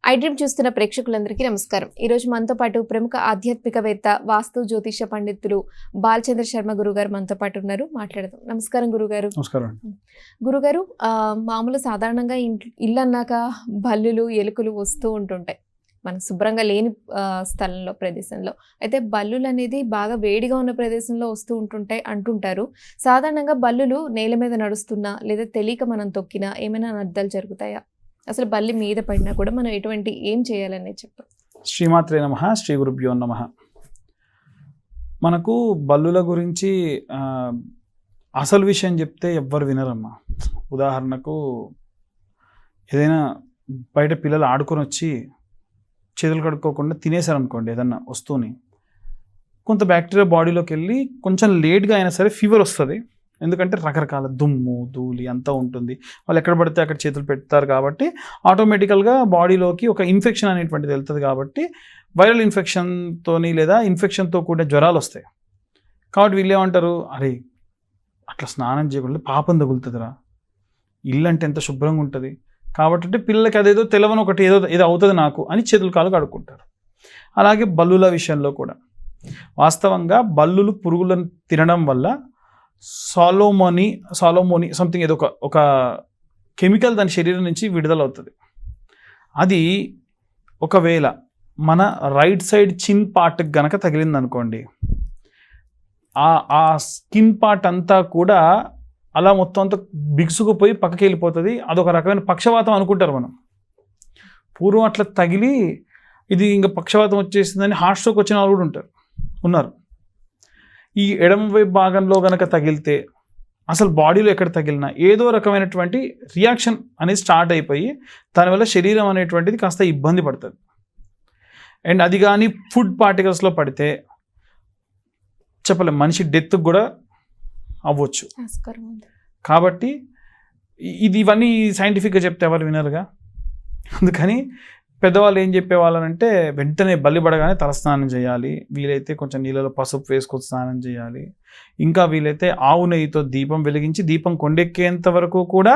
ఐడ్రీమ్ చూస్తున్న ప్రేక్షకులందరికీ నమస్కారం. ఈ రోజు మనతో పాటు ప్రముఖ ఆధ్యాత్మికవేత్త, వాస్తు జ్యోతిష పండితులు బాలచంద్ర శర్మ గురుగారు మనతో పాటు ఉన్నారు. మాట్లాడదాం. నమస్కారం గురుగారు. నమస్కారం. గురుగారు, మామూలు సాధారణంగా ఇల్లు అన్నాక బల్లులు, ఎలుకలు వస్తూ ఉంటుంటాయి మనం శుభ్రంగా లేని స్థలంలో, ప్రదేశంలో. అయితే బల్లులు అనేది బాగా వేడిగా ఉన్న ప్రదేశంలో వస్తూ ఉంటుంటాయి అంటుంటారు. సాధారణంగా బల్లులు నేల మీద నడుస్తున్నా లేదా తెలియక మనం తొక్కినా ఏమైనా అనర్థాలు జరుగుతాయా? అసలు బల్లి మీద పడినా కూడా మనం ఏం చేయాలనేది చెప్పండి. శ్రీమాత్రే నమః, శ్రీ గురుభ్యో నమః. మనకు బల్లుల గురించి అసలు విషయం చెప్తే ఎవ్వరు వినరమ్మా. ఉదాహరణకు ఏదైనా బయట పిల్లలు ఆడుకొని వచ్చి చేతులు కడుక్కోకుండా తినేశారనుకోండి ఏదన్నా వస్తువుని, కొంత బ్యాక్టీరియా బాడీలోకి వెళ్ళి కొంచెం లేట్గా అయినా సరే ఫీవర్ వస్తుంది. ఎందుకంటే రకరకాల దుమ్ము, ధూళి అంతా ఉంటుంది. వాళ్ళు ఎక్కడ పడితే అక్కడ చేతులు పెడతారు కాబట్టి ఆటోమేటికల్గా బాడీలోకి ఒక ఇన్ఫెక్షన్ అనేటువంటిది వెళ్తుంది. కాబట్టి వైరల్ ఇన్ఫెక్షన్తోని లేదా ఇన్ఫెక్షన్తో కూడిన జ్వరాలు వస్తాయి. కాబట్టి వీళ్ళు ఏమంటారు, అరే అట్లా స్నానం చేయకుండా పాపం తగులుతుందిరా, ఇల్లు అంటే ఎంత శుభ్రంగా ఉంటుంది కాబట్టి పిల్లలకి అదేదో తెలవని ఒకటి ఏదో అవుతుంది నాకు అని చేతులు కాలు కడుక్కుంటారు. అలాగే బల్లుల విషయంలో కూడా వాస్తవంగా బల్లులు పురుగులను తినడం వల్ల సాలోమోని సంథింగ్ ఏదో ఒక కెమికల్ దాని శరీరం నుంచి విడుదలవుతుంది. అది ఒకవేళ మన రైట్ సైడ్ చిన్ పార్ట్కి గనక తగిలింది అనుకోండి, ఆ స్కిన్ పార్ట్ అంతా కూడా అలా మొత్తం అంతా బిగుసుకుపోయి పక్కకి వెళ్ళిపోతుంది. అదొక రకమైన పక్షవాతం అనుకుంటారు మనం. పూర్వం అట్లా తగిలి ఇది ఇంకా పక్షవాతం వచ్చేసిందని హార్ట్ స్ట్రోక్ వచ్చిన వాళ్ళు కూడా ఉన్నారు. ఈ ఎడమ వైపు భాగంలో కనుక తగిలితే అసలు బాడీలో ఎక్కడ తగిలినా ఏదో రకమైనటువంటి రియాక్షన్ అనేది స్టార్ట్ అయిపోయి దానివల్ల శరీరం అనేటువంటిది కాస్త ఇబ్బంది పడుతుంది. అండ్ అది కానీ ఫుడ్ పార్టికల్స్లో పడితే చెప్పలేం, మనిషి డెత్ కూడా అవ్వచ్చు. కాబట్టి ఇవన్నీ సైంటిఫిక్గా చెప్తే ఎవరు వినరుగా. అందుకని పెద్దవాళ్ళు ఏం చెప్పేవాళ్ళనంటే వెంటనే బల్లి పడగానే తలస్నానం చేయాలి, వీలైతే కొంచెం నీళ్ళలో పసుపు వేసుకొని స్నానం చేయాలి, ఇంకా వీలైతే ఆవు నెయ్యితో దీపం వెలిగించి దీపం కొండెక్కేంత వరకు కూడా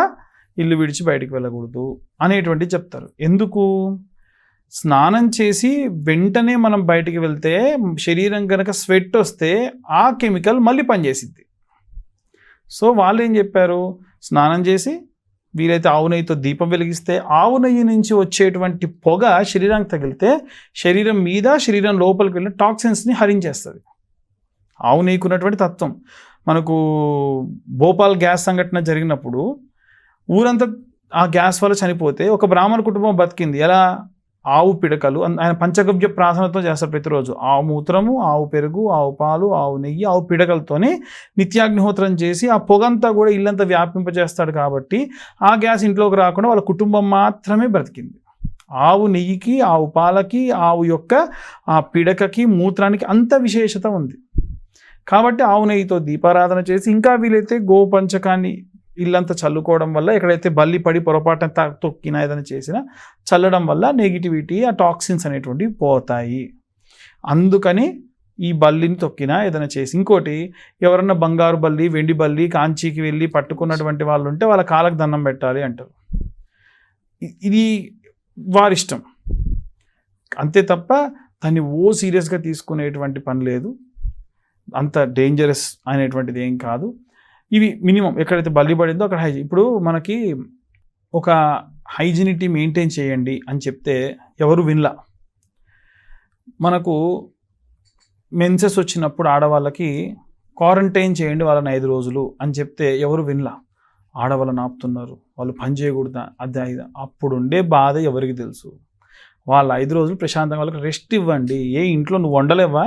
ఇల్లు విడిచి బయటికి వెళ్ళకూడదు అనేటువంటిది చెప్తారు. ఎందుకు? స్నానం చేసి వెంటనే మనం బయటికి వెళ్తే శరీరం కనుక స్వెట్ వస్తే ఆ కెమికల్ మళ్ళీ పనిచేసిద్ది. సో వాళ్ళు ఏం చెప్పారు, స్నానం చేసి వీలైతే ఆవు నెయ్యితో దీపం వెలిగిస్తే ఆవు నెయ్యి నుంచి వచ్చేటువంటి పొగ శరీరానికి తగిలితే శరీరం మీద, శరీరం లోపలికి వెళ్ళిన టాక్సిన్స్ని హరించేస్తుంది. ఆవు నెయ్యికి ఉన్నటువంటి తత్వం. మనకు భోపాల్ గ్యాస్ సంఘటన జరిగినప్పుడు ఊరంతా ఆ గ్యాస్ వల్ల చనిపోతే ఒక బ్రాహ్మణ కుటుంబం బతికింది. ఎలా? ఆవు పిడకలు, ఆయన పంచగవ్య ప్రార్థనతో చేస్తారు ప్రతిరోజు. ఆవు మూత్రము, ఆవు పెరుగు, ఆవు పాలు, ఆవు నెయ్యి, ఆవు పిడకలతోనే నిత్యాగ్నిహోత్రం చేసి ఆ పొగంతా కూడా ఇల్లంతా వ్యాపింపజేస్తాడు. కాబట్టి ఆ గ్యాస్ ఇంట్లోకి రాకుండా వాళ్ళ కుటుంబం మాత్రమే బ్రతికింది. ఆవు నెయ్యికి, ఆవు పాలకి, ఆవు యొక్క ఆ పిడకకి, మూత్రానికి అంత విశేషత ఉంది. కాబట్టి ఆవు నెయ్యితో దీపారాధన చేసి ఇంకా వీలైతే గోపంచకాన్ని ఇల్లంతా చల్లుకోవడం వల్ల ఎక్కడైతే బల్లి పడి పొరపాటున తొక్కినా ఏదైనా చేసినా చల్లడం వల్ల నెగిటివిటీ, ఆ టాక్సిన్స్ అనేటువంటివి పోతాయి. అందుకని ఈ బల్లిని తొక్కినా ఏదైనా చేసి, ఇంకోటి ఎవరన్నా బంగారు బల్లి, వెండి బల్లి కాంచీకి వెళ్ళి పట్టుకున్నటువంటి వాళ్ళు ఉంటే వాళ్ళ కాళ్ళకు దండం పెట్టాలి అంటారు. ఇది వారిష్టం అంతే తప్ప దాన్ని సీరియస్గా తీసుకునేటువంటి పని లేదు. అంత డేంజరస్ అనేటువంటిది ఏం కాదు. ఇవి మినిమం ఎక్కడైతే బల్లి పడిందో అక్కడ ఇప్పుడు మనకి ఒక హైజినిటీ మెయింటైన్ చేయండి అని చెప్తే ఎవరు వినలా. మనకు మెన్సెస్ వచ్చినప్పుడు ఆడవాళ్ళకి క్వారంటైన్ చేయండి వాళ్ళని 5 రోజులు అని చెప్తే ఎవరు వినలా. ఆడవాళ్ళని ఆపుతున్నారు, వాళ్ళు పని చేయకూడదా, అది అప్పుడు ఉండే బాధ ఎవరికి తెలుసు. వాళ్ళు 5 రోజులు ప్రశాంతంగా వాళ్ళకి రెస్ట్ ఇవ్వండి. ఇంట్లో నువ్వు వండలేవా,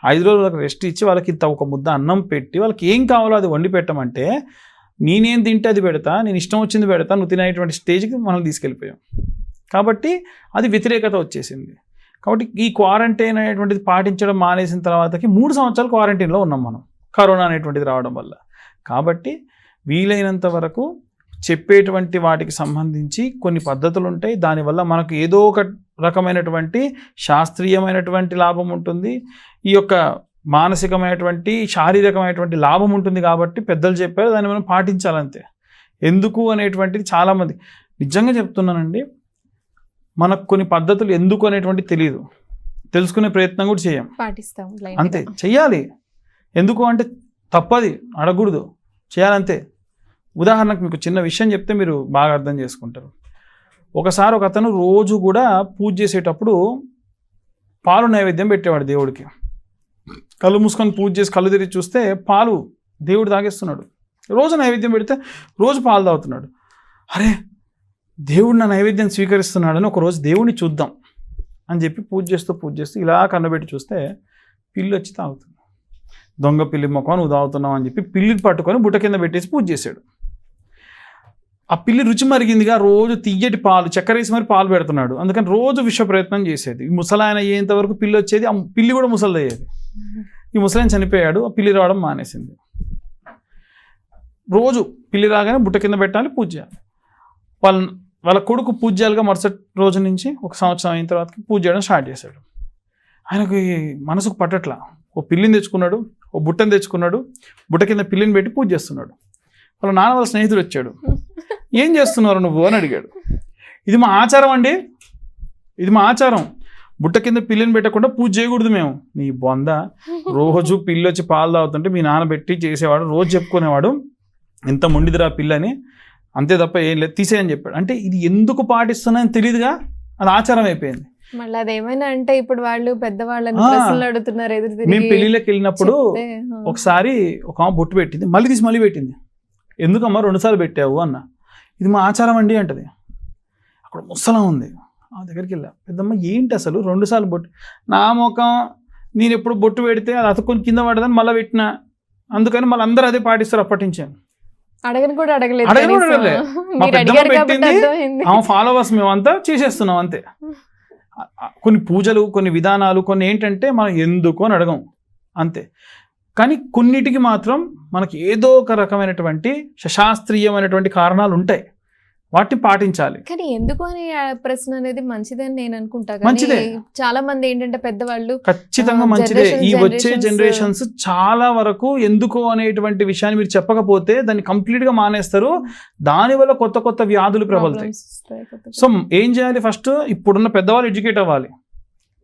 5 రోజులు వాళ్ళకి రెస్ట్ ఇచ్చి వాళ్ళకి ఒక ముద్ద అన్నం పెట్టి వాళ్ళకి ఏం కావాలో అది వండి పెట్టమంటే నేనేం తింటే అది పెడతా, నేను ఇష్టం వచ్చింది పెడతా, నువ్వు తినేటువంటి స్టేజ్కి మనం తీసుకెళ్ళిపోయాం. కాబట్టి అది వ్యతిరేకత వచ్చేసింది. కాబట్టి ఈ క్వారంటైన్ అనేటువంటిది పాటించడం మానేసిన తర్వాతకి 3 సంవత్సరాలు క్వారంటైన్లో ఉన్నాం మనం, కరోనా అనేటువంటిది రావడం వల్ల. కాబట్టి వీలైనంత వరకు చెప్పేటువంటి వాటికి సంబంధించి కొన్ని పద్ధతులు ఉంటాయి. దానివల్ల మనకు ఏదో ఒక రకమైనటువంటి శాస్త్రీయమైనటువంటి లాభం ఉంటుంది, ఈ యొక్క మానసికమైనటువంటి, శారీరకమైనటువంటి లాభం ఉంటుంది. కాబట్టి పెద్దలు చెప్పారు, దాన్ని మనం పాటించాలంతే. ఎందుకు అనేటువంటిది చాలామంది నిజంగా చెప్తున్నానండి, మనకు కొన్ని పద్ధతులు ఎందుకు అనేటువంటి తెలియదు, తెలుసుకునే ప్రయత్నం కూడా చేయం, పాటిస్తాం అంతే. చెయ్యాలి, ఎందుకు అంటే తప్పది, అడగకూడదు, చేయాలంతే. ఉదాహరణకు మీకు చిన్న విషయం చెప్తే మీరు బాగా అర్థం చేసుకుంటారు. ఒకసారి ఒక అతను రోజు కూడా పూజ చేసేటప్పుడు పాలు నైవేద్యం పెట్టేవాడు దేవుడికి. కళ్ళు మూసుకొని పూజ చేసి కళ్ళు తెరిచి చూస్తే పాలు దేవుడు తాగేస్తున్నాడు. రోజు నైవేద్యం పెడితే రోజు పాలు తాగుతున్నాడు. అరే, దేవుడు నా నైవేద్యం స్వీకరిస్తున్నాడని ఒకరోజు దేవుడిని చూద్దాం అని చెప్పి పూజ చేస్తూ ఇలా కన్నబెట్టి చూస్తే పిల్లి వచ్చి తాగుతుంది. దొంగ పిల్లి మొక్కను నువ్వు తాగుతున్నావు అని చెప్పి పిల్లిని పట్టుకొని బుట్ట కింద పెట్టేసి పూజ చేశాడు. ఆ పిల్లి రుచి మరిగిందిగా, రోజు తియ్యటి పాలు చక్కెర వేసి మరి పాలు పెడుతున్నాడు. అందుకని రోజు విశ్వ ప్రయత్నం చేసేది. ఈ ముసలాయన అయ్యేంత వరకు పిల్లి వచ్చేది, ఆ పిల్లి కూడా ముసలిది అయ్యేది. ఈ ముసలాయన చనిపోయాడు, ఆ పిల్లి రావడం మానేసింది. రోజు పిల్లి రాగానే బుట్ట కింద పెట్టాలి, పూజ చేయాలి. వాళ్ళ కొడుకు పూజ్యాలుగా మరుసటి రోజు నుంచి ఒక సంవత్సరం అయిన తర్వాత పూజ చేయడం స్టార్ట్ చేశాడు. ఆయనకు మనసుకు పట్టట్లా. ఓ పిల్లిని తెచ్చుకున్నాడు, ఓ బుట్టని తెచ్చుకున్నాడు, బుట్ట కింద పిల్లిని పెట్టి పూజ చేస్తున్నాడు. వాళ్ళ నాన్న వాళ్ళ స్నేహితుడు వచ్చాడు. ఏం చేస్తున్నారు నువ్వు అని అడిగాడు. ఇది మా ఆచారం అండి, ఇది మా ఆచారం, బుట్ట కింద పిల్లిని పెట్టకుండా పూజ చేయకూడదు మేము. నీ బొంద, రోజు పిల్లి వచ్చి పాలు తాగుతుంటే మీ నాన్న పెట్టి చేసేవాడు, రోజు చెప్పుకునేవాడు ఎంత మొండిదిరా పిల్లని, అంతే తప్ప ఏం లేదు, తీసేయని చెప్పాడు. అంటే ఇది ఎందుకు పాటిస్తున్నాయని తెలియదుగా, అది ఆచారం అయిపోయింది. మళ్ళీ అదేమైనా అంటే ఇప్పుడు వాళ్ళు పెద్దవాళ్ళని ప్రశ్నలు అడుగుతున్నారు ఎదురు తిరిగి. మేము పెళ్ళిళ్ళకి వెళ్ళినప్పుడు ఒకసారి ఒక ఆమె బొట్టు పెట్టింది, మళ్ళీ తీసి మళ్ళీ పెట్టింది. ఎందుకమ్మా 2 సార్లు పెట్టావు అన్న. ఇది మా ఆచారం అండి అంటది. అక్కడ ముసలం ఉంది, ఆ దగ్గరికి వెళ్ళా. పెద్దమ్మ ఏంటి అసలు 2 సార్లు బొట్టు? నా ముఖం, నేను ఎప్పుడు బొట్టు పెడితే అది అతుక్కొని కింద పడదని మళ్ళీ పెట్టినా, అందుకని మళ్ళీ అందరూ అదే పాటిస్తారు అప్పటించాను. అడగని కూడా అడగలేదు. మా పెద్దమ్మ పెట్టింది, ఆమె ఫాలోవర్స్ మేమంతా చేసేస్తున్నాం అంతే. కొన్ని పూజలు, కొన్ని విధానాలు, కొన్ని ఏంటంటే మనం ఎందుకు అని అడగం అంతే. కానీ కొన్నిటికి మాత్రం మనకి ఏదో ఒక రకమైనటువంటి శాస్త్రీయమైనటువంటి కారణాలు ఉంటాయి, వాటిని పాటించాలి. కానీ ఎందుకు అనే ప్రశ్న అనేది మంచిదని నేను అనుకుంటా. మంచిదే. చాలా మంది ఏంటంటే పెద్దవాళ్ళు ఖచ్చితంగా మంచిదే. ఈ వచ్చే జనరేషన్స్ చాలా వరకు ఎందుకు అనేటువంటి విషయాన్ని మీరు చెప్పకపోతే దాన్ని కంప్లీట్ గా మానేస్తారు. దానివల్ల కొత్త కొత్త వ్యాధులు ప్రబలుతాయి. సో ఏం చేయాలి? ఫస్ట్ ఇప్పుడున్న పెద్దవాళ్ళు ఎడ్యుకేట్ అవ్వాలి.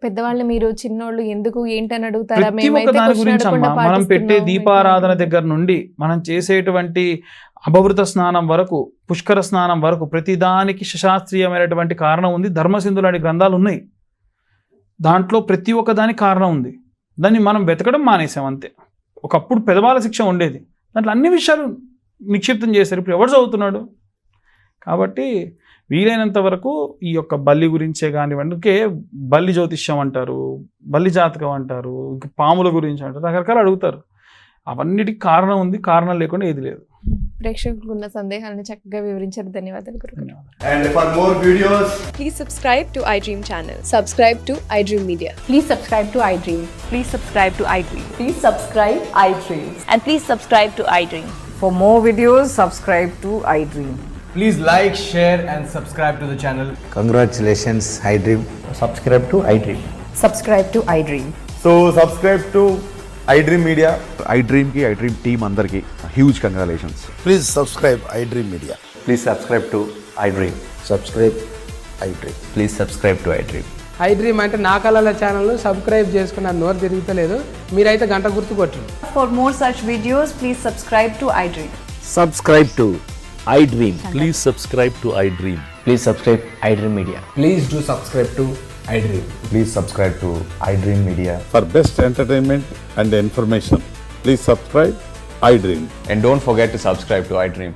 పెద్దవాళ్ళు మీరు చిన్నోళ్ళు ఎందుకు ఏంటని అడుగుతారా? ప్రతి ఒక్క దాని గురించి అమ్మా, మనం పెట్టే దీపారాధన దగ్గర నుండి మనం చేసేటువంటి అపవృత స్నానం వరకు, పుష్కర స్నానం వరకు ప్రతిదానికి శాస్త్రీయమైనటువంటి కారణం ఉంది. ధర్మసింధు లాంటి గ్రంథాలు ఉన్నాయి, దాంట్లో ప్రతి ఒక్క దానికి కారణం ఉంది. దాన్ని మనం వెతకడం మానేసాం అంతే. ఒకప్పుడు పెదవాళ్ళ శిక్ష ఉండేది, దాంట్లో అన్ని విషయాలు నిక్షిప్తం చేశారు. ఇప్పుడు ఎవరు చదువుతున్నాడు? కాబట్టి వీలైనంత వరకు ఈ యొక్క బల్లి గురించే కానివ్వండి, బల్లి జ్యోతిష్యం అంటారు, బల్లి జాతకం అంటారు, ఇంకా పాముల గురించి అంటారు, రకరకాలు అడుగుతారు. అవన్నిటికి కారణం ఉంది, కారణం లేకుండా ఏది లేదు. ప్రేక్షకులకు ఉన్న సందేహాలను చక్కగా వివరించారు. ధన్యవాదాలు గురుగారు. And for more videos, please subscribe to iDream channel. Subscribe to iDream Media. Please subscribe to iDream. Please subscribe to iDream. Please subscribe iDream. And please subscribe to iDream. For more videos, subscribe to iDream. please like, share and subscribe to the channel. Congratulations, iDream. Subscribe to iDream. Subscribe to iDream. So subscribe to iDream Media. iDream ki iDream team andarki huge congratulations. Please subscribe iDream Media. Please subscribe to iDream. Subscribe iDream. Please subscribe to iDream. iDream అంటే నా కళల ఛానల్ను subscribe చేసుకున్న నోరు తిరుగుతలేదు, మీరైతే గంట గుర్తు కొట్టండి. For more such videos, please subscribe to iDream. Subscribe to iDream. Please subscribe to iDream. Please subscribe iDream Media. Please do subscribe to iDream. Please subscribe to iDream Media. For best entertainment and information, please subscribe iDream. And don't forget to subscribe to iDream.